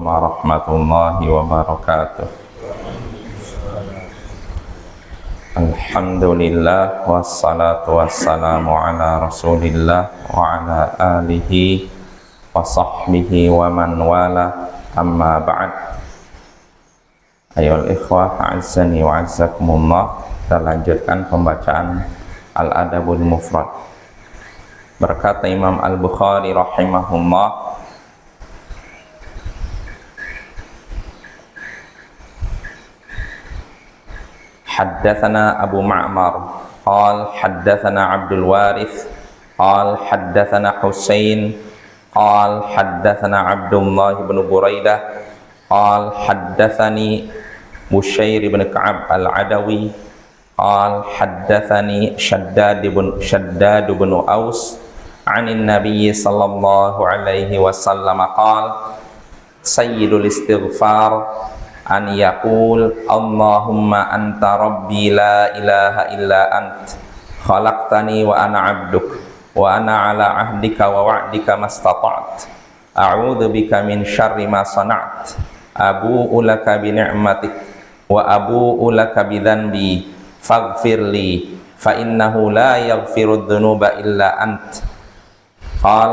warahmatullahi wabarakatuh. Alhamdulillah wassalatu wassalamu ala rasulillah wa ala alihi wa sahbihi wa man wala, amma ba'd. Ayoul ikhwah a'azzani wa a'azzakumullah. Kita lanjutkan pembacaan Al-Adabul Mufrad. Berkata Imam Al-Bukhari rahimahullah, haddatsana Abu Ma'mar qala haddatsana Abdul Warith qala haddatsana Husain qala haddatsana Abdullah bin Buraidah qala haddatsani Bushair bin Ka'ab al-Adawi qala haddatsani Shaddad bin Aus 'an an-nabiy sallallahu alaihi wasallam qala sayyidul istighfar an yaqul Allahumma anta rabbi la ilaha illa ant khalaqtani wa ana 'abduk wa ana 'ala 'ahdika wa wa'dika mastata'tu a'udzu bika min syarri ma sana'tu abu'u laka bi ni'matik wa abu'u laka bi dhanbi faghfirli fa innahu la yaghfiru dhunuba illa ant. Qal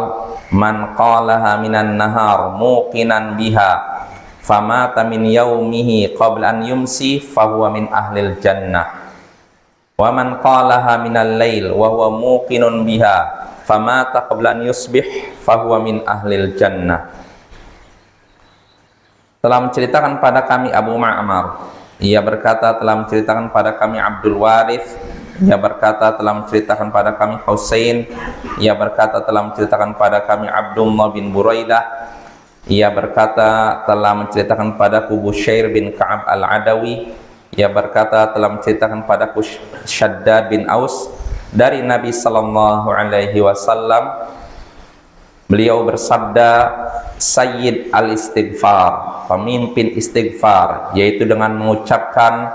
man qalaha minan nahar muqinan biha famata min yaumihi qabla an yumsi fahuwa min ahlil jannah wa man qalaha minal lail wa huwa muqinun biha famata qabla an yusbih fahuwa min ahlil jannah. Telah menceritakan pada kami Abu Ma'mar, ia berkata telah menceritakan pada kami Abdul Warith, ia berkata telah menceritakan pada kami Husain, ia berkata telah menceritakan pada kami Abdullah bin Buraidah, ia berkata telah menceritakan padaku Bushair bin Ka'ab al-Adawi, ia berkata telah menceritakan padaku Shaddad bin Aus dari Nabi sallallahu alaihi wasallam. Beliau bersabda, Sayyid al-istighfar, pemimpin istighfar, yaitu dengan mengucapkan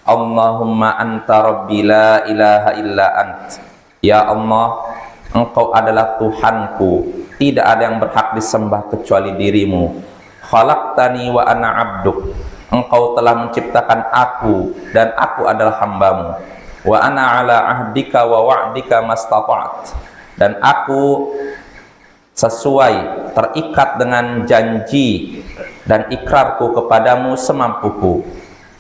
Allahumma anta rabbi la ilaha illa ant. Ya Allah, Engkau adalah Tuhanku, tidak ada yang berhak disembah kecuali dirimu. Khalaqtani wa ana 'abduk, Engkau telah menciptakan aku dan aku adalah hambamu. Wa ana 'ala ahdika wa wa'dika mastata'tu, dan aku sesuai terikat dengan janji dan ikrarku kepadamu semampuku.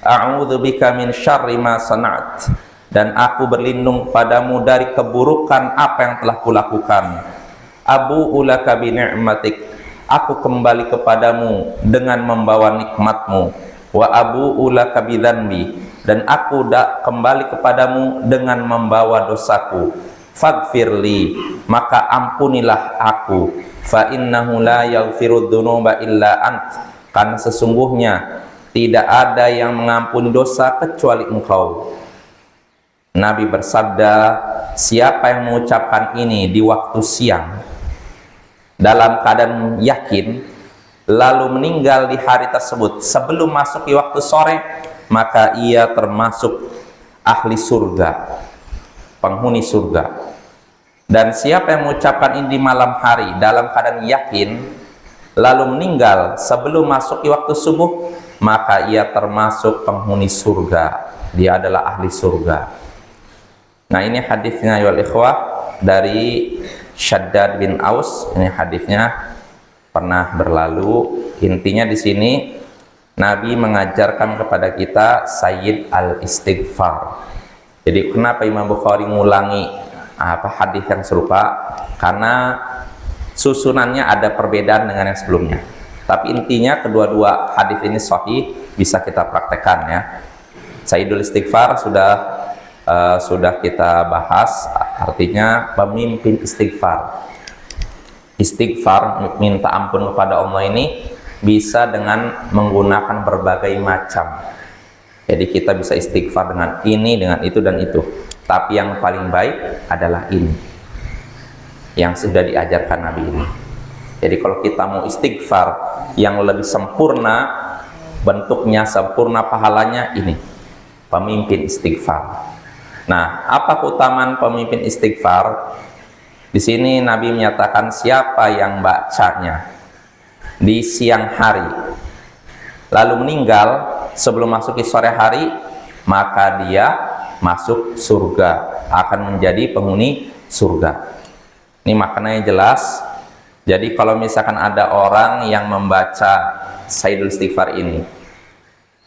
A'udzu bika min syarri ma sana'tu, dan aku berlindung padamu dari keburukan apa yang telah kulakukan. Abu'u laka bi ni'matik, aku kembali kepadamu dengan membawa nikmatmu. Wa abu'u laka bi dzanbi, dan aku kembali kepadamu dengan membawa dosaku. Faghfirli, maka ampunilah aku. Fa innahu la yaghfiru dzunuba illa ant, karena sesungguhnya tidak ada yang mengampuni dosa kecuali Engkau. Nabi bersabda, siapa yang mengucapkan ini di waktu siang dalam keadaan yakin lalu meninggal di hari tersebut sebelum masuk di waktu sore, maka ia termasuk ahli surga, penghuni surga. Dan siapa yang mengucapkan ini di malam hari dalam keadaan yakin lalu meninggal sebelum masuk di waktu subuh, maka ia termasuk penghuni surga, dia adalah ahli surga. Nah, ini hadisnya ya ikhwah dari Shaddad bin Aus. Ini hadisnya pernah berlalu. Intinya di sini Nabi mengajarkan kepada kita Sayyid al-istighfar. Jadi kenapa Imam Bukhari ngulangi hadis yang serupa? Karena susunannya ada perbedaan dengan yang sebelumnya. Tapi intinya kedua-dua hadis ini sahih, bisa kita praktekkan ya. Sayyidul istighfar sudah kita bahas, artinya pemimpin istighfar. Istighfar, minta ampun kepada Allah ini bisa dengan menggunakan berbagai macam. Jadi kita bisa istighfar dengan ini, dengan itu dan itu. Tapi yang paling baik adalah ini, yang sudah diajarkan Nabi ini. Jadi kalau kita mau istighfar yang lebih sempurna, bentuknya sempurna, pahalanya ini, pemimpin istighfar. Nah, apa keutamaan pemimpin istighfar? Di sini Nabi menyatakan siapa yang bacanya di siang hari lalu meninggal sebelum masuki sore hari, maka dia masuk surga, akan menjadi penghuni surga. Ini maknanya jelas. Jadi kalau misalkan ada orang yang membaca Sayyidul Istighfar ini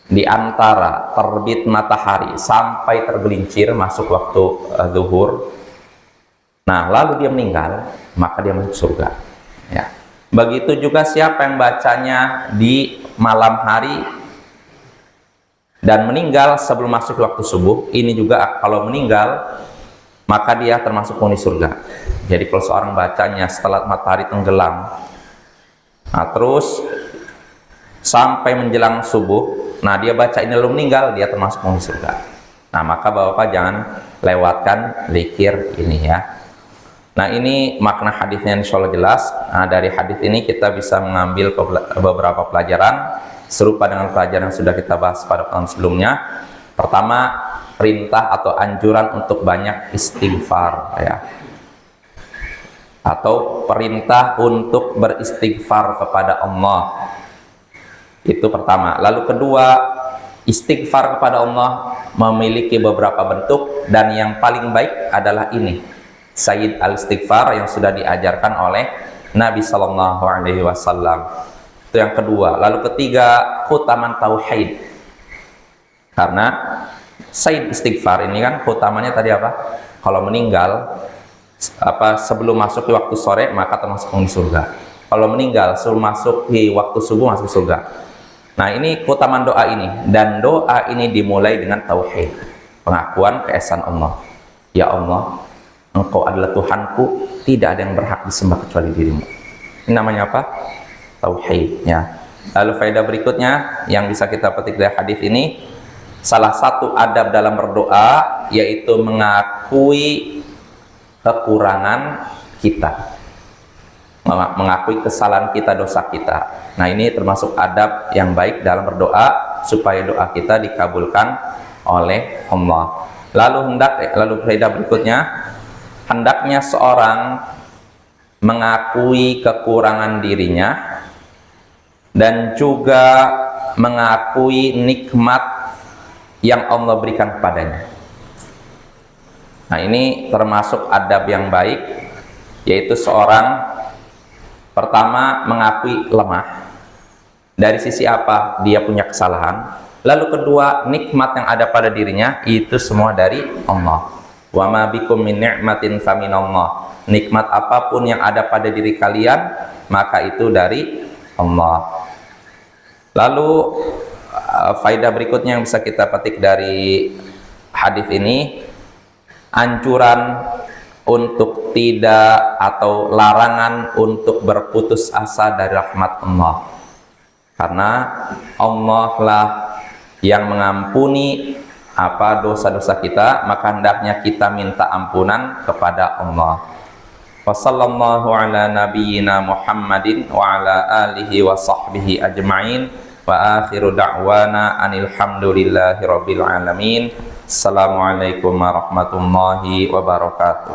di antara terbit matahari sampai tergelincir masuk waktu zuhur, nah lalu dia meninggal, maka dia masuk surga, ya. Begitu juga siapa yang bacanya di malam hari dan meninggal sebelum masuk waktu subuh, ini juga kalau meninggal maka dia termasuk penghuni surga. Jadi kalau seorang bacanya setelah matahari tenggelam, nah terus sampai menjelang subuh, nah dia baca ini lalu meninggal, dia termasuk penghuni surga. Nah maka bapak jangan lewatkan zikir ini, ya. Nah ini makna hadisnya insya Allah jelas. Nah dari hadis ini kita bisa mengambil beberapa pelajaran serupa dengan pelajaran yang sudah kita bahas pada tahun sebelumnya. Pertama, perintah atau anjuran untuk banyak istighfar, ya, atau perintah untuk beristighfar kepada Allah. Itu pertama. Lalu kedua, istighfar kepada Allah memiliki beberapa bentuk, dan yang paling baik adalah ini, Sayyid al-Istighfar, yang sudah diajarkan oleh Nabi Sallallahu Alaihi Wasallam. Itu yang kedua. Lalu ketiga, keutamaan tauhid. Karena Sayyid Istighfar ini kan keutamanya tadi apa? Kalau meninggal sebelum masuk di waktu sore maka termasuk penghuni surga. Kalau meninggal sebelum masuk di waktu subuh masuk surga. Nah ini keutamaan doa ini, dan doa ini dimulai dengan tauhid, pengakuan keesaan Allah. Ya Allah, Engkau adalah Tuhanku, tidak ada yang berhak disembah kecuali dirimu. Ini namanya apa? Tauhid, ya. Lalu faedah berikutnya yang bisa kita petik dari hadis ini, salah satu adab dalam berdoa yaitu mengakui kekurangan kita, mengakui kesalahan kita, dosa kita. Nah ini termasuk adab yang baik dalam berdoa supaya doa kita dikabulkan oleh Allah. Lalu faedah berikutnya, hendaknya seorang mengakui kekurangan dirinya dan juga mengakui nikmat yang Allah berikan kepadanya. Nah ini termasuk adab yang baik, yaitu seorang pertama mengakui lemah. Dari sisi apa? Dia punya kesalahan. Lalu kedua, nikmat yang ada pada dirinya itu semua dari Allah. Wa ma bikum min ni'matin faminallah. Nikmat apapun yang ada pada diri kalian, maka itu dari Allah. Lalu faedah berikutnya yang bisa kita petik dari hadis ini, anjuran untuk tidak atau larangan untuk berputus asa dari rahmat Allah. Karena Allah lah yang mengampuni dosa-dosa kita, maka hendaknya kita minta ampunan kepada Allah. Wassallallahu ala nabiyyina Muhammadin wa ala alihi wa sahbihi ajma'in, wa akhiru da'wana anil hamdulillahi rabbil alamin. Assalamualaikum warahmatullahi wabarakatuh.